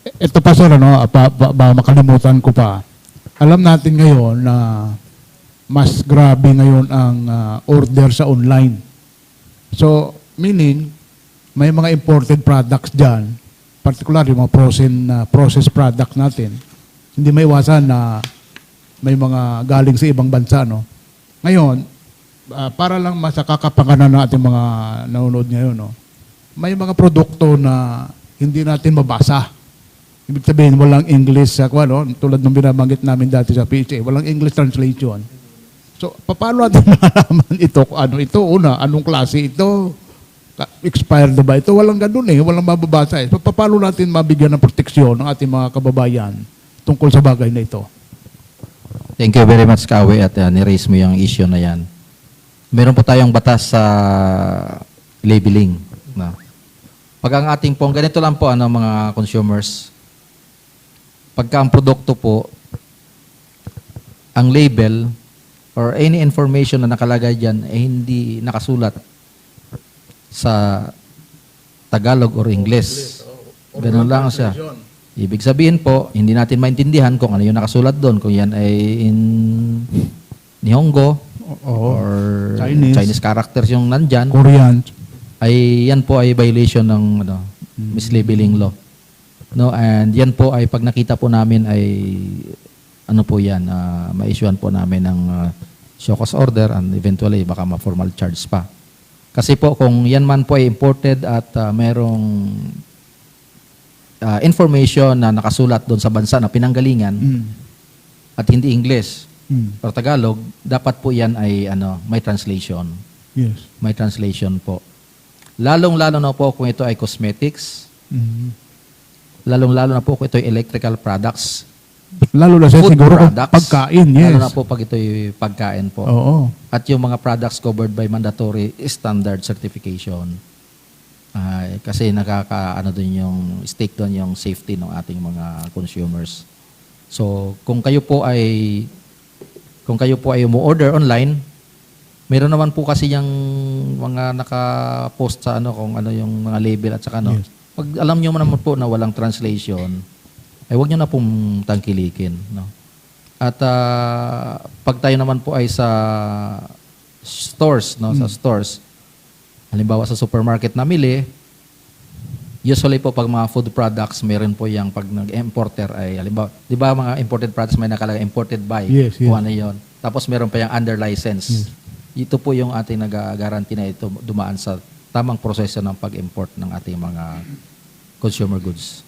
ito pa sir, ano, makalimutan ko pa. Alam natin ngayon na mas grabe ngayon ang order sa online. So, meaning, may mga imported products dyan, particularly yung mga processed products natin, hindi may iwasan na may mga galing sa ibang bansa, no? Ngayon, para lang masakakapanganan ng ating mga nanonood ngayon, no? May mga produkto na hindi natin mabasa. Ibig sabihin, walang English, no? Tulad ng binabanggit namin dati sa PHA, walang English translation. So, paano natin malaman ito? Ano ito? Una, anong klase ito? Expired na ba ito? Walang ganun eh. Walang mababasa eh. So, paano natin mabigyan ng proteksyon ng ating mga kababayan tungkol sa bagay na ito? Thank you very much, Kawi, at ni-raise mo yung issue na yan. Meron po tayong batas sa labeling. No? Pag ang ating pong, ganito lang po, mga consumers, pagka ang produkto po, ang label, or any information na nakalagay dyan ay hindi nakasulat sa Tagalog or English. Ganun lang siya. Ibig sabihin po, hindi natin maintindihan kung ano yung nakasulat doon. Kung yan ay in Nihongo or Chinese characters yung nandyan. Korean. Ay yan po ay violation ng mislabeling law. No, and yan po ay pag nakita po namin ay ano po yan, ma-issuean po namin ng show cause order and eventually baka ma-formal charge pa. Kasi po kung yan man po ay imported at merong information na nakasulat doon sa bansa na pinanggalingan at hindi English or Tagalog, dapat po yan ay may translation. Yes. May translation po. Lalong-lalo na po kung ito ay cosmetics. Lalong-lalo na po kung ito ay electrical products. Lalo na Food siguro products, pagkain, yes. lalo na po pag ito'y pagkain po. Oo. At yung mga products covered by mandatory standard certification. Kasi dun yung stake doon yung safety ng ating mga consumers. So, kung kayo po ay umu-order online, meron naman po kasi yung mga naka-post sa kung ano yung mga label at saka Yes. Pag alam niyo naman po na walang translation, ay huwag niyo na pong tangkilikin, no? At pag tayo naman po ay sa stores, no, sa stores. Halimbawa sa supermarket namili, usually po pag mga food products, meron po yung pag nag-importer ay halimbawa, 'di ba mga imported products may nakalagay imported by, Yes, yes. kung ano 'yon. Tapos meron pa yung under license. Ito po yung ating nag-guarantee na ito dumaan sa tamang proseso ng pag-import ng ating mga consumer goods.